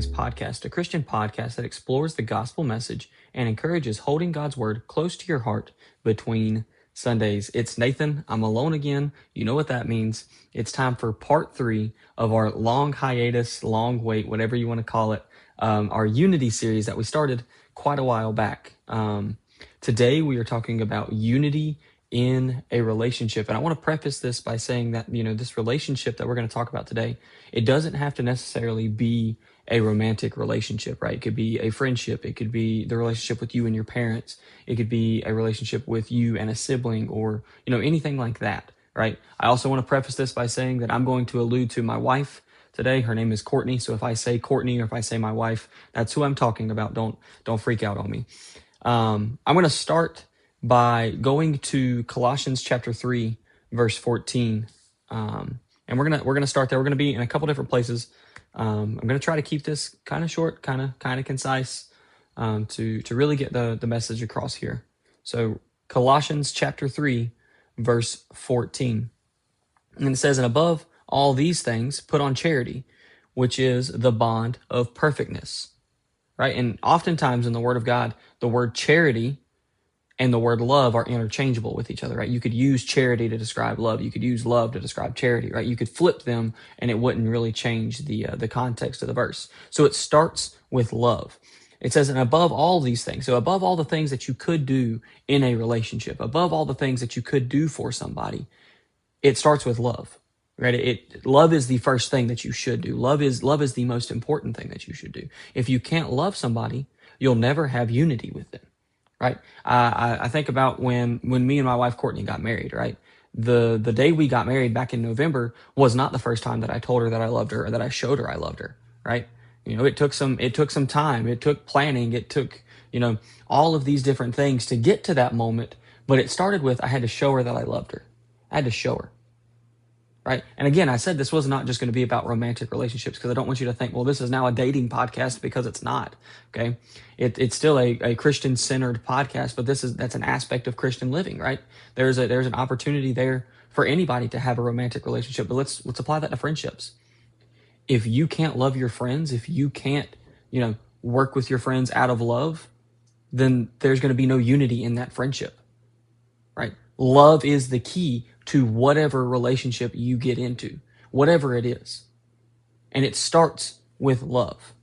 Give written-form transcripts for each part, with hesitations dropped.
Sundays podcast, a Christian podcast that explores the gospel message and encourages holding God's word close to your heart between Sundays. It's Nathan. I'm alone again. You know what that means. It's time for part 3 of our long hiatus, long wait, whatever you want to call it, our Unity series that we started quite a while back. Today we are talking about unity in a relationship. And I want to preface this by saying that, this relationship that we're going to talk about today, it doesn't have to necessarily be a romantic relationship, right? It could be a friendship. It could be the relationship with you and your parents. It could be a relationship with you and a sibling or, anything like that, right? I also want to preface this by saying that I'm going to allude to my wife today. Her name is Courtney. So if I say Courtney or if I say my wife, that's who I'm talking about. Don't freak out on me. I'm going to start by going to Colossians chapter 3, verse 14. And we're gonna start there. We're gonna be in a couple different places. I'm gonna try to keep this kind of short, kind of concise, to really get the message across here. So Colossians chapter 3, verse 14. And it says, "And above all these things, put on charity, which is the bond of perfectness." Right? And oftentimes in the Word of God, the word charity and the word love are interchangeable with each other, right? You could use charity to describe love. You could use love to describe charity, right? You could flip them and it wouldn't really change the context of the verse. So it starts with love. It says, "And above all these things," so above all the things that you could do in a relationship, above all the things that you could do for somebody, it starts with love, right? Love is the first thing that you should do. Love is the most important thing that you should do. If you can't love somebody, you'll never have unity with them. Right. I think about when me and my wife Courtney got married. Right. The day we got married back in November was not the first time that I told her that I loved her or that I showed her I loved her. Right. It took some time. It took planning. It took, all of these different things to get to that moment. But it started with I had to show her that I loved her. I had to show her. Right. And again, I said this was not just going to be about romantic relationships because I don't want you to think, well, this is now a dating podcast, because it's not. Okay. It's still a Christian centered podcast, but that's an aspect of Christian living, right? There's an opportunity there for anybody to have a romantic relationship, but let's apply that to friendships. If you can't love your friends, if you can't, work with your friends out of love, then there's going to be no unity in that friendship, right? Love is the key to whatever relationship you get into, whatever it is. And it starts with love.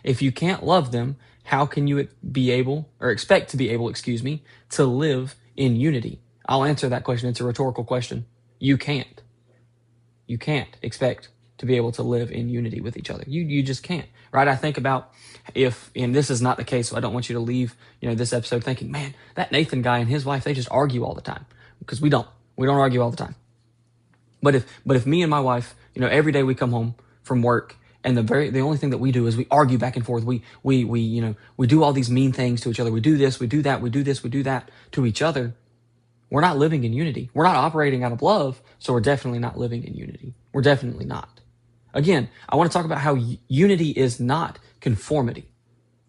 If you can't love them, how can you expect to be able, to live in unity? I'll answer that question. It's a rhetorical question. You can't. You can't expect to be able to live in unity with each other. You just can't, right? I think about and this is not the case, so I don't want you to leave, this episode thinking, man, that Nathan guy and his wife, they just argue all the time. Because we don't argue all the time. But if me and my wife, every day we come home from work and the only thing that we do is we argue back and forth. We do all these mean things to each other. We do this, we do that, we do this, we do that to each other. We're not living in unity. We're not operating out of love, so we're definitely not living in unity. We're definitely not. Again, I want to talk about how unity is not conformity,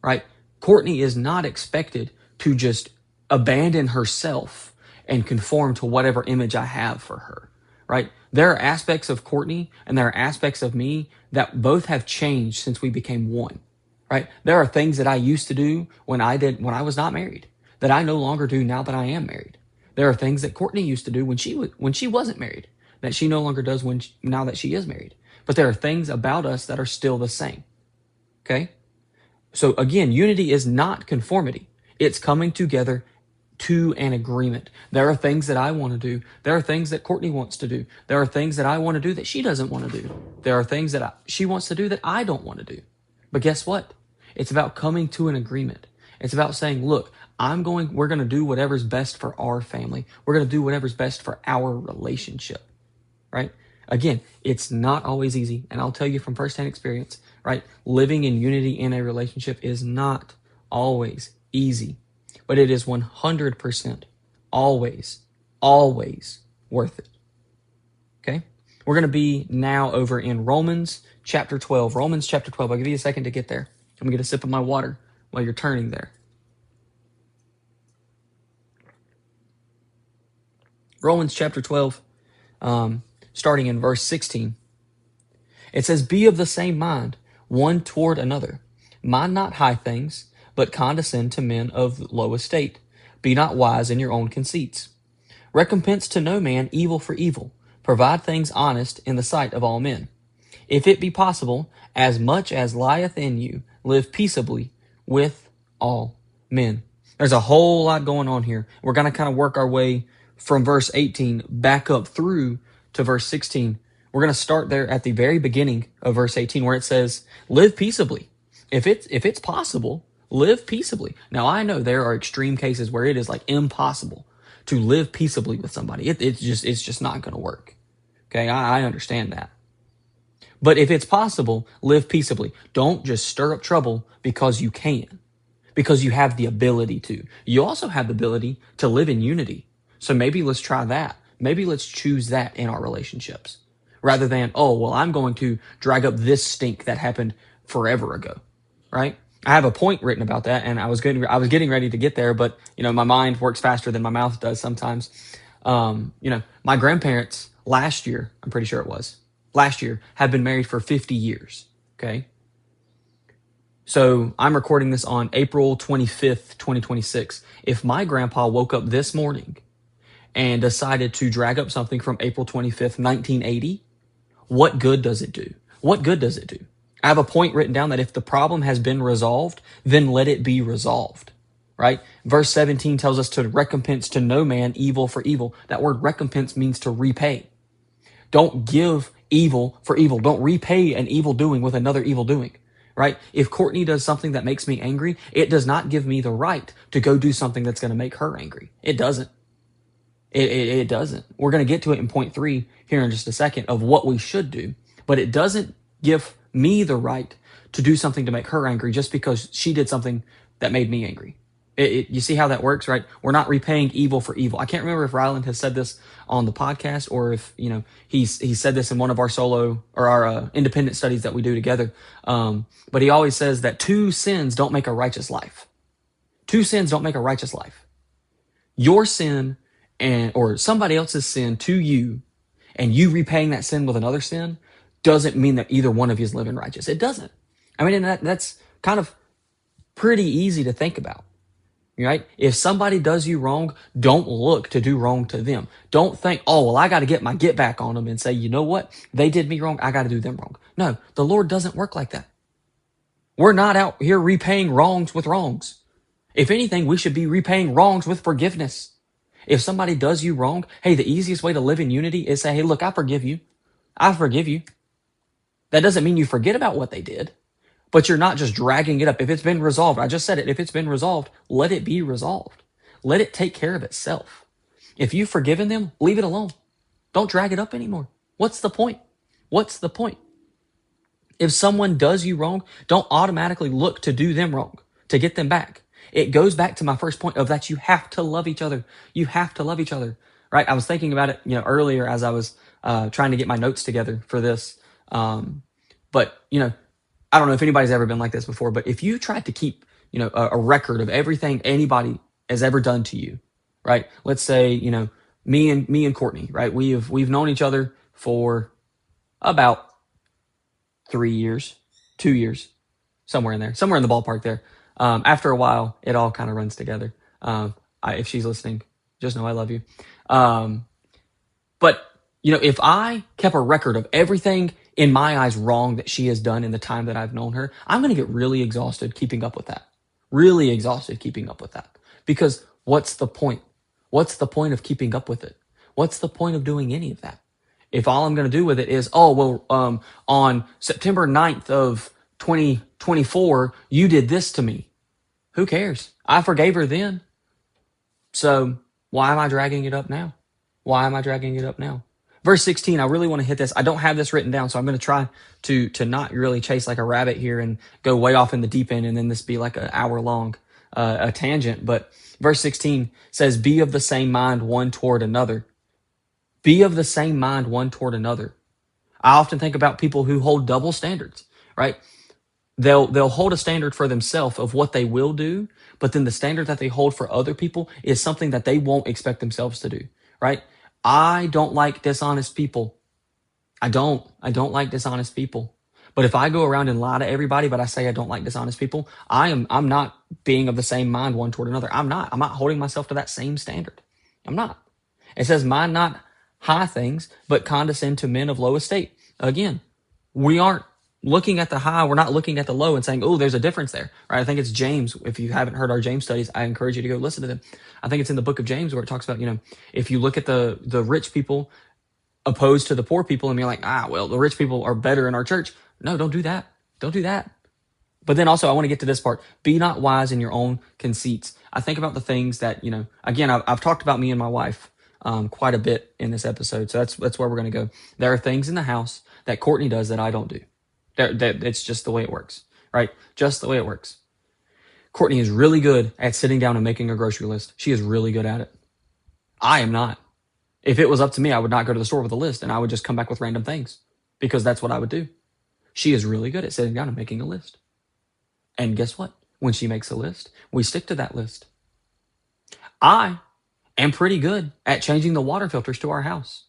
right? Courtney is not expected to just abandon herself and conform to whatever image I have for her, right? There are aspects of Courtney and there are aspects of me that both have changed since we became one, right? There are things that I used to do when I was not married that I no longer do now that I am married. There are things that Courtney used to do when she wasn't married that she no longer does now that she is married. But there are things about us that are still the same, okay? So again, unity is not conformity. It's coming together to an agreement. There are things that I want to do. There are things that Courtney wants to do. There are things that I want to do that she doesn't want to do. There are things that she wants to do that I don't want to do. But guess what? It's about coming to an agreement. It's about saying, look, we're going to do whatever's best for our family. We're going to do whatever's best for our relationship, right? Again, it's not always easy. And I'll tell you from firsthand experience, right? Living in unity in a relationship is not always easy. But it is 100% always worth it. Okay? We're going to be now over in Romans chapter 12. Romans chapter 12. I'll give you a second to get there. I'm going to get a sip of my water while you're turning there. Romans chapter 12, starting in verse 16. It says, "Be of the same mind, one toward another. Mind not high things, but condescend to men of low estate. Be not wise in your own conceits. Recompense to no man evil for evil. Provide things honest in the sight of all men. If it be possible, as much as lieth in you, live peaceably with all men. There's a whole lot going on here. We're going to kind of work our way from verse 18 back up through to verse 16. We're going to start there at the very beginning of verse 18 where it says, live peaceably. If it's possible, live peaceably. Now, I know there are extreme cases where it is like impossible to live peaceably with somebody. It's just not going to work. Okay, I understand that. But if it's possible, live peaceably. Don't just stir up trouble because you can, because you have the ability to. You also have the ability to live in unity. So maybe let's try that. Maybe let's choose that in our relationships rather than, oh, well, I'm going to drag up this stink that happened forever ago, right? I have a point written about that, and I was getting ready to get there, but my mind works faster than my mouth does sometimes. My grandparents last year, I'm pretty sure it was last year, have been married for 50 years. Okay. So I'm recording this on April 25th, 2026. If my grandpa woke up this morning and decided to drag up something from April 25th, 1980, what good does it do? What good does it do? I have a point written down that if the problem has been resolved, then let it be resolved, right? Verse 17 tells us to recompense to no man evil for evil. That word recompense means to repay. Don't give evil for evil. Don't repay an evil doing with another evil doing, right? If Courtney does something that makes me angry, it does not give me the right to go do something that's going to make her angry. It doesn't. It doesn't. We're going to get to it in point 3 here in just a second of what we should do, but it doesn't give me the right to do something to make her angry just because she did something that made me angry. You see how that works, right? We're not repaying evil for evil. I can't remember if Ryland has said this on the podcast or if, he said this in one of our solo or our independent studies that we do together. But he always says that 2 sins don't make a righteous life. 2 sins don't make a righteous life. Your sin or somebody else's sin to you and you repaying that sin with another sin doesn't mean that either one of you is living righteous. It doesn't. I mean, and that's kind of pretty easy to think about. Right? If somebody does you wrong, don't look to do wrong to them. Don't think, oh, well, I got to get my get back on them and say, you know what? They did me wrong. I got to do them wrong. No, the Lord doesn't work like that. We're not out here repaying wrongs with wrongs. If anything, we should be repaying wrongs with forgiveness. If somebody does you wrong, hey, the easiest way to live in unity is say, hey, look, I forgive you. I forgive you. That doesn't mean you forget about what they did. But you're not just dragging it up. If it's been resolved, I just said it, if it's been resolved, let it be resolved. Let it take care of itself. If you've forgiven them, leave it alone. Don't drag it up anymore. What's the point? What's the point? If someone does you wrong, don't automatically look to do them wrong, to get them back. It goes back to my first point of that you have to love each other. You have to love each other, right? I was thinking about it, earlier as I was trying to get my notes together for this. But I don't know if anybody's ever been like this before, but if you tried to keep, a record of everything anybody has ever done to you, right? Let's say, me and Courtney, right? We've known each other for about 3 years, 2 years, somewhere in the ballpark there. After a while, it all kind of runs together. If she's listening, just know I love you. But if I kept a record of everything in my eyes wrong that she has done in the time that I've known her, I'm going to get really exhausted keeping up with that. Really exhausted keeping up with that. Because what's the point? What's the point of keeping up with it? What's the point of doing any of that? If all I'm going to do with it is, on September 9th of 2024, you did this to me. Who cares? I forgave her then. So why am I dragging it up now? Why am I dragging it up now? Verse 16, I really want to hit this. I don't have this written down, so I'm going to try to not really chase like a rabbit here and go way off in the deep end and then this be like an hour long a tangent. But verse 16 says, be of the same mind one toward another. Be of the same mind one toward another. I often think about people who hold double standards, right? They'll hold a standard for themselves of what they will do, but then the standard that they hold for other people is something that they won't expect themselves to do, right? I don't like dishonest people. I don't like dishonest people. But if I go around and lie to everybody, but I say I don't like dishonest people, I'm not being of the same mind one toward another. I'm not holding myself to that same standard. I'm not. It says, mind not high things, but condescend to men of low estate. Again, we aren't looking at the high. We're not looking at the low and saying, oh, there's a difference there, right? I think it's James. If you haven't heard our James studies, I encourage you to go listen to them. I think it's in the book of James where it talks about, if you look at the rich people opposed to the poor people and you're like, well, the rich people are better in our church. No, don't do that. Don't do that. But then also I want to get to this part. Be not wise in your own conceits. I think about the things that, again, I've talked about me and my wife quite a bit in this episode. So that's where we're going to go. There are things in the house that Courtney does that I don't do. It's just the way it works, right? Just the way it works. Courtney is really good at sitting down and making a grocery list. She is really good at it. I am not. If it was up to me, I would not go to the store with a list and I would just come back with random things because that's what I would do. She is really good at sitting down and making a list. And guess what? When she makes a list, we stick to that list. I am pretty good at changing the water filters to our house.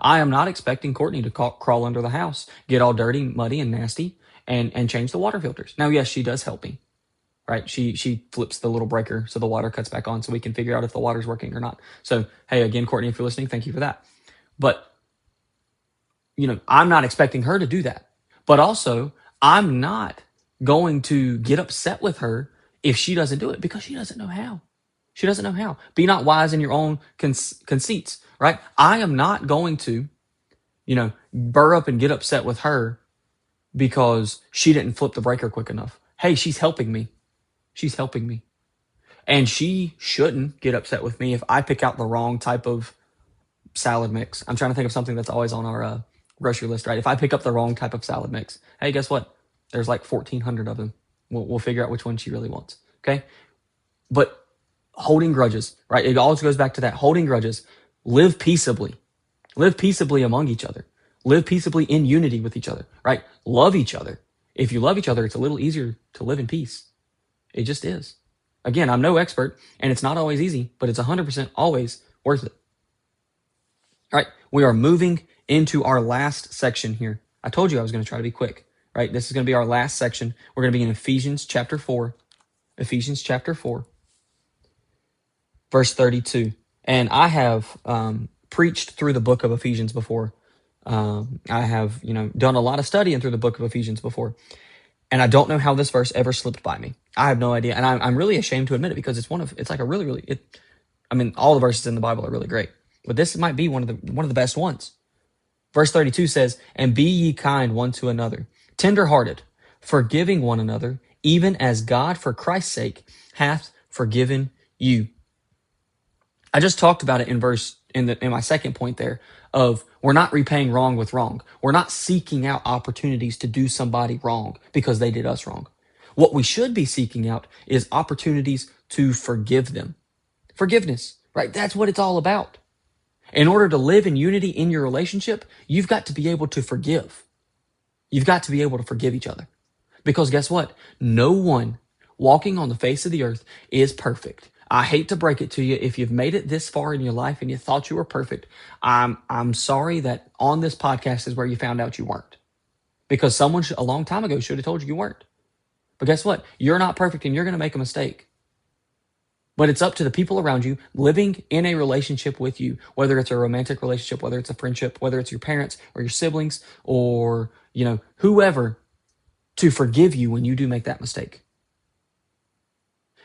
I am not expecting Courtney to crawl under the house, get all dirty, muddy, and nasty, and change the water filters. Now, yes, she does help me, right? She flips the little breaker so the water cuts back on so we can figure out if the water's working or not. So, hey, again, Courtney, if you're listening, thank you for that. But, I'm not expecting her to do that. But also, I'm not going to get upset with her if she doesn't do it because she doesn't know how. She doesn't know how. Be not wise in your own conceits, right? I am not going to, burr up and get upset with her because she didn't flip the breaker quick enough. Hey, she's helping me. She's helping me. And she shouldn't get upset with me if I pick out the wrong type of salad mix. I'm trying to think of something that's always on our grocery list, right? If I pick up the wrong type of salad mix, hey, guess what? There's like 1,400 of them. We'll figure out which one she really wants, okay? But holding grudges, right? It always goes back to that. Holding grudges. Live peaceably. Live peaceably among each other. Live peaceably in unity with each other, right? Love each other. If you love each other, it's a little easier to live in peace. It just is. Again, I'm no expert, and it's not always easy, but it's 100% always worth it. All right, we are moving into our last section here. I told you I was going to try to be quick, right? This is going to be our last section. We're going to be in Ephesians chapter 4. Ephesians chapter 4. Verse 32. And I have preached through the book of Ephesians before. I have, done a lot of studying through the book of Ephesians before. And I don't know how this verse ever slipped by me. I have no idea. And I'm really ashamed to admit it because it's like a really, really, all the verses in the Bible are really great. But this might be one of the best ones. Verse 32 says, and be ye kind one to another, tenderhearted, forgiving one another, even as God for Christ's sake hath forgiven you. I just talked about it in my second point there of we're not repaying wrong with wrong. We're not seeking out opportunities to do somebody wrong because they did us wrong. What we should be seeking out is opportunities to forgive them. Forgiveness, right? That's what it's all about. In order to live in unity in your relationship, you've got to be able to forgive. You've got to be able to forgive each other. Because guess what? No one walking on the face of the earth is perfect. I hate to break it to you. If you've made it this far in your life and you thought you were perfect, I'm sorry that on this podcast is where you found out you weren't. Because someone a long time ago should have told you weren't. But guess what? You're not perfect and you're going to make a mistake. But it's up to the people around you living in a relationship with you, whether it's a romantic relationship, whether it's a friendship, whether it's your parents or your siblings or, whoever, to forgive you when you do make that mistake.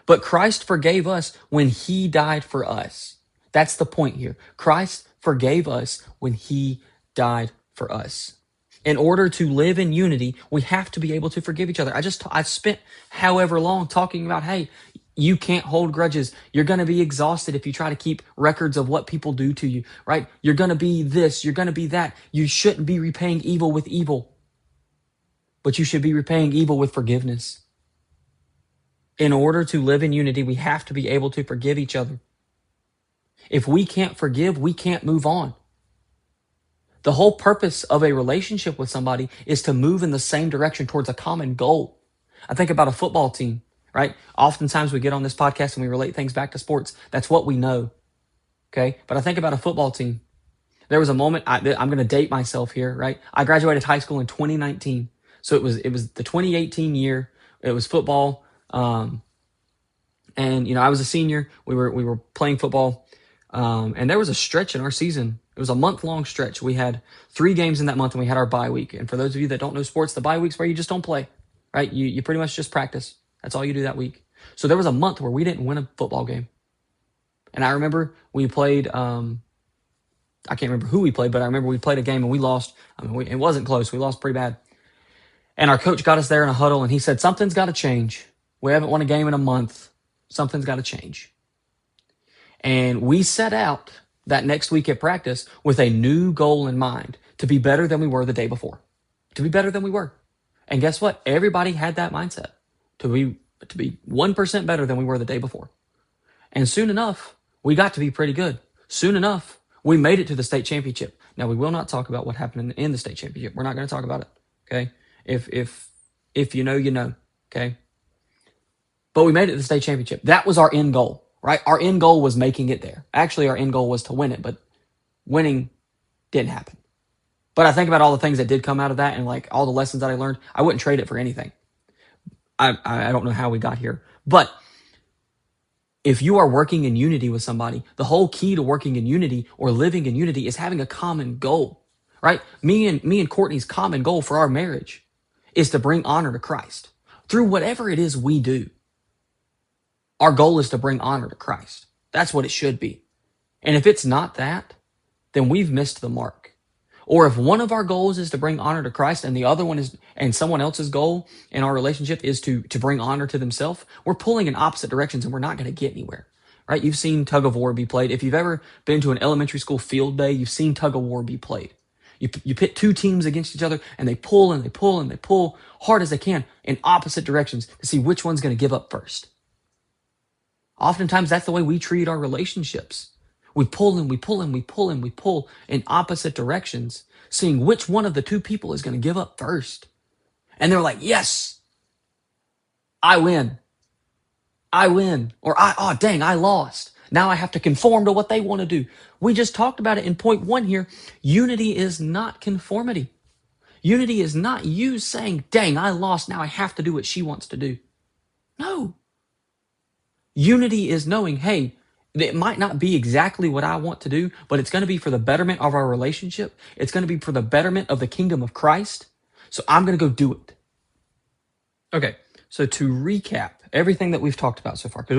But Christ forgave us when he died for us. That's the point here. Christ forgave us when he died for us. In order to live in unity, we have to be able to forgive each other. I spent however long talking about, hey, you can't hold grudges. You're going to be exhausted if you try to keep records of what people do to you, right? You're going to be this, you're going to be that. You shouldn't be repaying evil with evil, but you should be repaying evil with forgiveness. In order to live in unity, we have to be able to forgive each other. If we can't forgive, we can't move on. The whole purpose of a relationship with somebody is to move in the same direction towards a common goal. I think about a football team, right? Oftentimes we get on this podcast and we relate things back to sports. That's what we know, okay? But I think about a football team. There was a moment, I'm going to date myself here, right? I graduated high school in 2019. So it was the 2018 year. It was football. And I was a senior. We were playing football. And there was a stretch in our season. It was a month-long stretch. We had 3 games in that month, and we had our bye week. And for those of you that don't know sports, the bye week's where you just don't play, right? You pretty much just practice. That's all you do that week. So there was a month where we didn't win a football game. And I remember we played, I can't remember who we played, but I remember we played a game and we lost. It wasn't close. We lost pretty bad. And our coach got us there in a huddle, and he said, something's got to change. We haven't won a game in a month. Something's got to change. And we set out that next week at practice with a new goal in mind, to be better than we were the day before. To be better than we were. And guess what? Everybody had that mindset, to be 1% better than we were the day before. And soon enough, we got to be pretty good. Soon enough, we made it to the state championship. Now, we will not talk about what happened in the state championship. We're not going to talk about it, okay? If you know, you know, okay? But we made it to the state championship. That was our end goal, right? Our end goal was making it there. Actually, our end goal was to win it, but winning didn't happen. But I think about all the things that did come out of that, and like all the lessons that I learned. I wouldn't trade it for anything. I don't know how we got here. But if you are working in unity with somebody, the whole key to working in unity or living in unity is having a common goal, right? Me and Courtney's common goal for our marriage is to bring honor to Christ through whatever it is we do. Our goal is to bring honor to Christ. That's what it should be. And if it's not that, then we've missed the mark. Or if one of our goals is to bring honor to Christ and the other one is, and someone else's goal in our relationship is to bring honor to themselves, we're pulling in opposite directions and we're not going to get anywhere, right? You've seen tug of war be played. If you've ever been to an elementary school field day, you've seen tug of war be played. You pit 2 teams against each other and they pull and they pull and they pull hard as they can in opposite directions to see which one's going to give up first. Oftentimes that's the way we treat our relationships. We pull and we pull and we pull and we pull in opposite directions, seeing which one of the 2 people is going to give up first. And they're like, yes, I win. Or I lost. Now I have to conform to what they want to do. We just talked about it in point 1 here. Unity is not conformity. Unity is not you saying, dang, I lost. Now I have to do what she wants to do. No. Unity is knowing, hey, it might not be exactly what I want to do, but it's going to be for the betterment of our relationship. It's going to be for the betterment of the kingdom of Christ. So I'm going to go do it. Okay, so to recap everything that we've talked about so far, because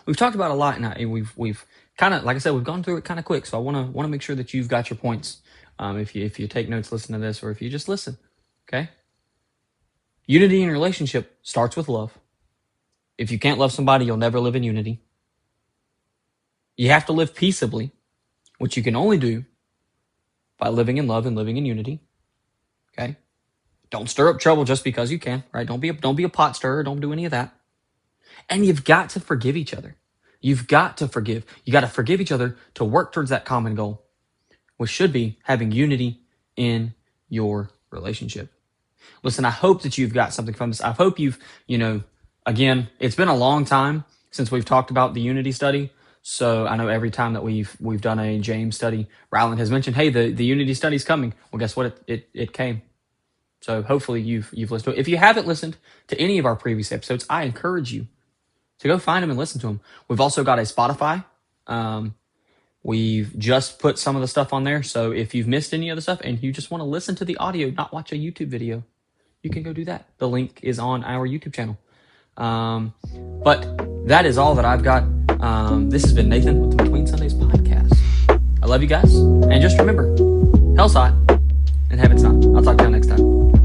we've talked about a lot, and we've kind of, like I said, we've gone through it kind of quick. So I want to make sure that you've got your points. If you take notes, listen to this, or if you just listen. Okay. Unity in a relationship starts with love. If you can't love somebody, you'll never live in unity. You have to live peaceably, which you can only do by living in love and living in unity. Okay? Don't stir up trouble just because you can, right? Don't be a pot stirrer. Don't do any of that. And you've got to forgive each other. You've got to forgive. You got to forgive each other to work towards that common goal, which should be having unity in your relationship. Listen, I hope that you've got something from this. I hope you've, again, it's been a long time since we've talked about the unity study. So I know every time that we've done a James study, Ryland has mentioned, hey, the unity study's coming. Well, guess what? It came. So hopefully you've listened to it. If you haven't listened to any of our previous episodes, I encourage you to go find them and listen to them. We've also got a Spotify. We've just put some of the stuff on there. So if you've missed any of the stuff and you just want to listen to the audio, not watch a YouTube video, you can go do that. The link is on our YouTube channel. But that is all that I've got. This has been Nathan with the Between Sundays podcast. I love you guys. And just remember, hell's hot and heaven's not. I'll talk to you next time.